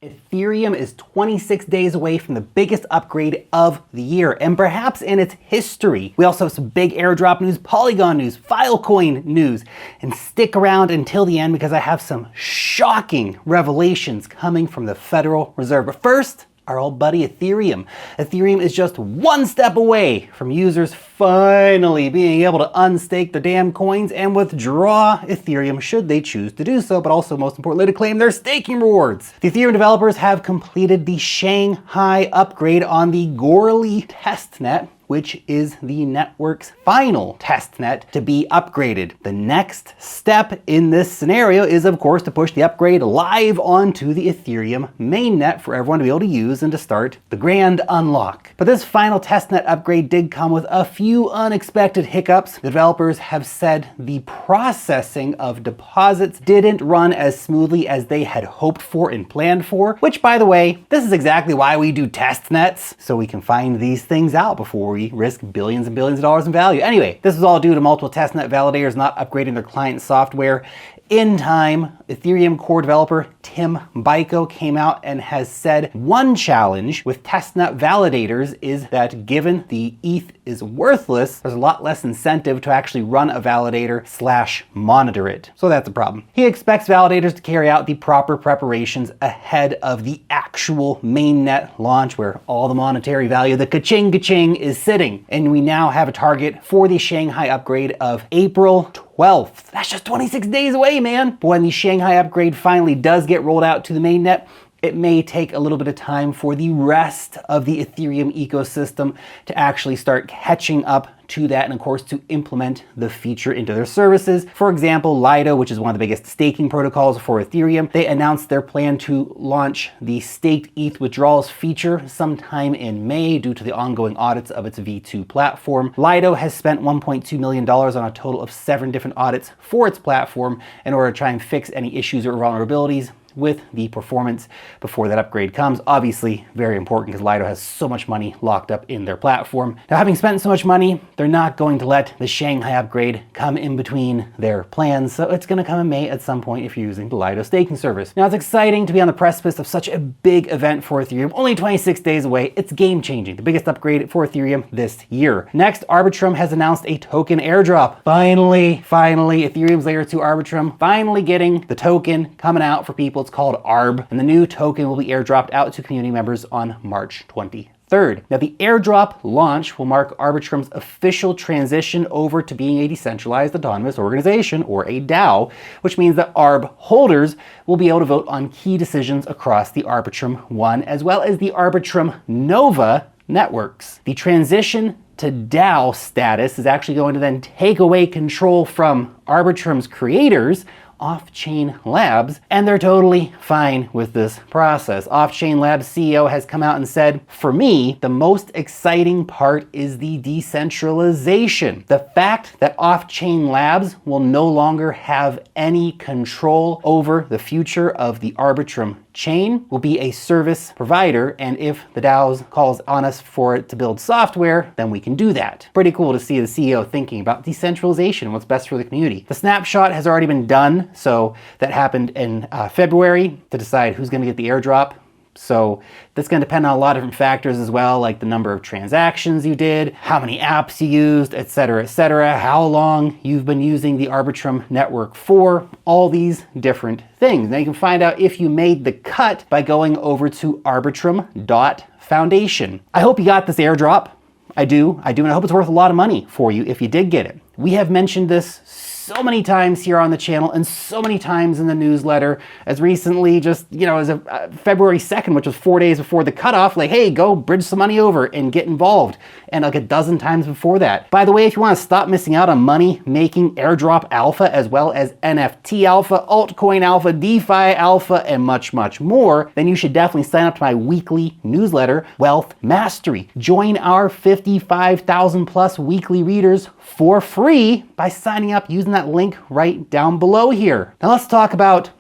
Ethereum is 26 days away from the biggest upgrade of the year, and perhaps in its history. We also have some big airdrop news, Polygon news, Filecoin news, and stick around until the end because I have some shocking revelations coming from the Federal Reserve. But first, our old buddy Ethereum. Ethereum is just one step away from users finally being able to unstake the damn coins and withdraw Ethereum should they choose to do so, but also most importantly to claim their staking rewards. The Ethereum developers have completed the Shanghai upgrade on the Goerli testnet, which is the network's final testnet to be upgraded. The next step in this scenario is, of course, to push the upgrade live onto the Ethereum mainnet for everyone to be able to use and to start the grand unlock. But this final testnet upgrade did come with a few unexpected hiccups. The developers have said the processing of deposits didn't run as smoothly as they had hoped for and planned for, which, by the way, this is exactly why we do testnets, so we can find these things out before we risk billions and billions of dollars in value. Anyway, this is all due to multiple testnet validators not upgrading their client software in time. Ethereum core developer Tim Biko came out and has said one challenge with testnet validators is that given the ETH is worthless, there's a lot less incentive to actually run a validator / monitor it. So that's a problem. He expects validators to carry out the proper preparations ahead of the actual mainnet launch where all the monetary value, the ka-ching, is sitting. And we now have a target for the Shanghai upgrade of April 12th. That's just 26 days away, man. But when the Shanghai upgrade finally does get rolled out to the mainnet, it may take a little bit of time for the rest of the Ethereum ecosystem to actually start catching up to that and of course to implement the feature into their services. For example, Lido, which is one of the biggest staking protocols for Ethereum, they announced their plan to launch the staked ETH withdrawals feature sometime in May due to the ongoing audits of its V2 platform. Lido has spent $1.2 million on a total of 7 different audits for its platform in order to try and fix any issues or vulnerabilities with the performance before that upgrade comes. Obviously, very important because Lido has so much money locked up in their platform. Now, having spent so much money, they're not going to let the Shanghai upgrade come in between their plans, so it's going to come in May at some point if you're using the Lido staking service. Now, it's exciting to be on the precipice of such a big event for Ethereum. Only 26 days away. It's game-changing. The biggest upgrade for Ethereum this year. Next, Arbitrum has announced a token airdrop. Finally, Ethereum's Layer 2 Arbitrum finally getting the token coming out for people. It's called ARB, and the new token will be airdropped out to community members on March 23rd. Now, the airdrop launch will mark Arbitrum's official transition over to being a decentralized autonomous organization, or a DAO, which means that ARB holders will be able to vote on key decisions across the Arbitrum One as well as the Arbitrum Nova networks. The transition to DAO status is actually going to then take away control from Arbitrum's creators, Off-Chain Labs, and they're totally fine with this process. Off-Chain Labs CEO has come out and said, for me, the most exciting part is the decentralization. The fact that Off-Chain Labs will no longer have any control over the future of the Arbitrum chain, will be a service provider, and if the DAOs calls on us for it to build software, then we can do that. Pretty cool to see the CEO thinking about decentralization, what's best for the community. The snapshot has already been done, so that happened in February to decide who's going to get the airdrop. So that's going to depend on a lot of different factors as well, like the number of transactions you did, how many apps you used, etc., how long you've been using the Arbitrum network for, all these different things. Now you can find out if you made the cut by going over to arbitrum.foundation. I hope you got this airdrop. I do, and I hope it's worth a lot of money for you if you did get it. We have mentioned this so many times here on the channel and so many times in the newsletter, as recently just, as of February 2nd, which was 4 days before the cutoff, like, hey, go bridge some money over and get involved. And like a dozen times before that. By the way, if you want to stop missing out on money making airdrop alpha as well as NFT alpha, altcoin alpha, DeFi alpha, and much, much more, then you should definitely sign up to my weekly newsletter, Wealth Mastery. Join our 55,000 plus weekly readers for free by signing up using that link right down below here. Now let's talk about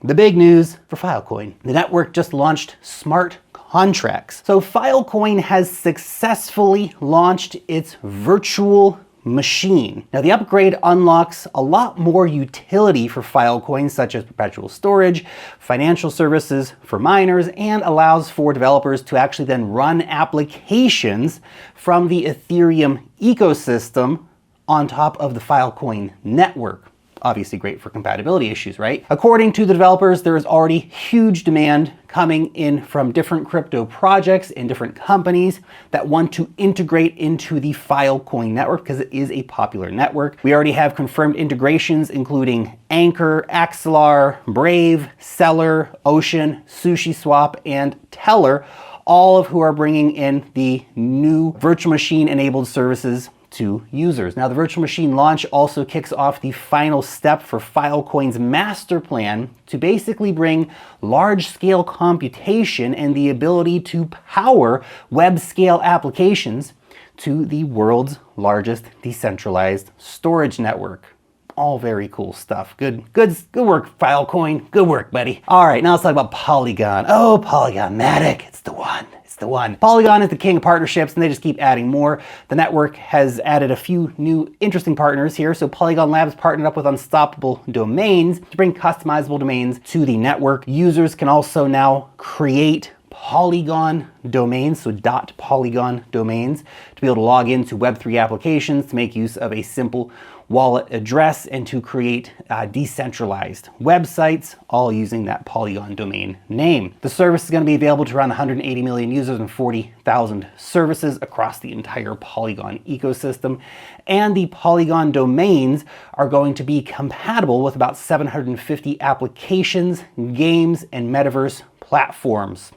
the big news for Filecoin. The network just launched smart contracts. So Filecoin has successfully launched its virtual machine. Now, the upgrade unlocks a lot more utility for Filecoin, such as perpetual storage, financial services for miners, and allows for developers to actually then run applications from the Ethereum ecosystem on top of the Filecoin network. Obviously great for compatibility issues, right? According to the developers, there is already huge demand coming in from different crypto projects and different companies that want to integrate into the Filecoin network because it is a popular network. We already have confirmed integrations including Anchor, Axelar, Brave, Seller, Ocean, SushiSwap, and Teller, all of who are bringing in the new virtual machine enabled services to users. Now, the virtual machine launch also kicks off the final step for Filecoin's master plan to basically bring large-scale computation and the ability to power web-scale applications to the world's largest decentralized storage network. All very cool stuff. Good work, Filecoin. Good work, buddy. All right, now let's talk about Polygon. Oh, Polygon-matic, it's the one. The one. Polygon is the king of partnerships, and they just keep adding more. The network has added a few new interesting partners here. So Polygon Labs partnered up with Unstoppable Domains to bring customizable domains to the network. Users can also now create Polygon domains, so .polygon domains, to be able to log into Web3 applications, to make use of a simple wallet address, and to create decentralized websites, all using that Polygon domain name. The service is going to be available to around 180 million users and 40,000 services across the entire Polygon ecosystem. And the Polygon domains are going to be compatible with about 750 applications, games, and metaverse platforms.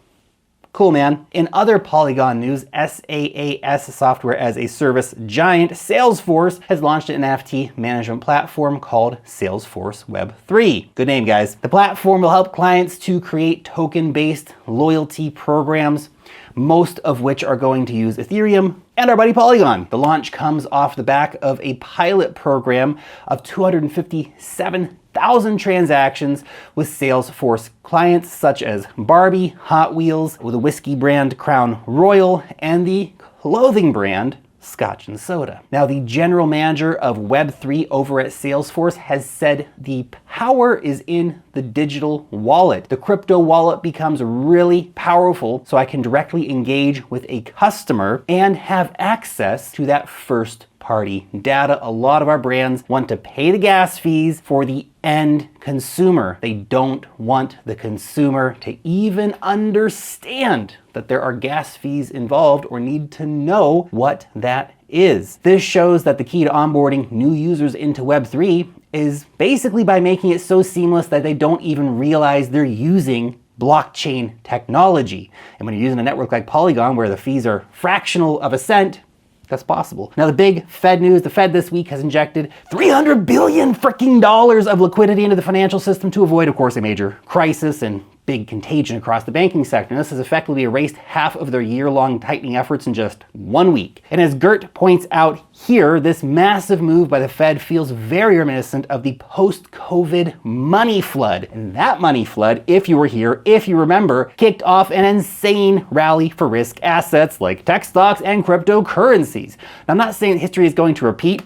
Cool, man. In other Polygon news, SaaS, software as a service giant, Salesforce has launched an NFT management platform called Salesforce Web3. Good name, guys. The platform will help clients to create token-based loyalty programs, most of which are going to use Ethereum and our buddy Polygon. The launch comes off the back of a pilot program of 257,000 transactions with Salesforce clients such as Barbie, Hot Wheels, the whiskey brand Crown Royal, and the clothing brand Scotch and Soda. Now, the general manager of Web3 over at Salesforce has said the power is in the digital wallet. The crypto wallet becomes really powerful, so I can directly engage with a customer and have access to that first party data. A lot of our brands want to pay the gas fees for the end consumer. They don't want the consumer to even understand that there are gas fees involved or need to know what that is. This shows that the key to onboarding new users into Web3 is basically by making it so seamless that they don't even realize they're using blockchain technology. And when you're using a network like Polygon, where the fees are fractional of a cent, that's possible. Now, the big Fed news, the Fed this week has injected $300 billion of liquidity into the financial system to avoid, of course, a major crisis and big contagion across the banking sector. And this has effectively erased half of their year-long tightening efforts in just 1 week. And as Gert points out here, this massive move by the Fed feels very reminiscent of the post-COVID money flood. And that money flood, if you were here, if you remember, kicked off an insane rally for risk assets like tech stocks and cryptocurrencies. Now, I'm not saying history is going to repeat,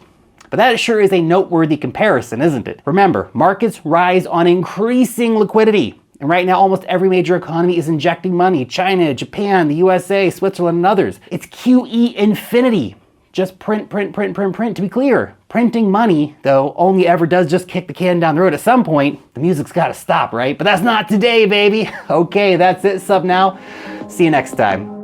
but that sure is a noteworthy comparison, isn't it? Remember, markets rise on increasing liquidity. And right now, almost every major economy is injecting money. China, Japan, the USA, Switzerland, and others. It's QE infinity. Just print. To be clear, printing money, though, only ever does just kick the can down the road. At some point, the music's got to stop, right? But that's not today, baby. Okay, that's it, Sub Now. See you next time.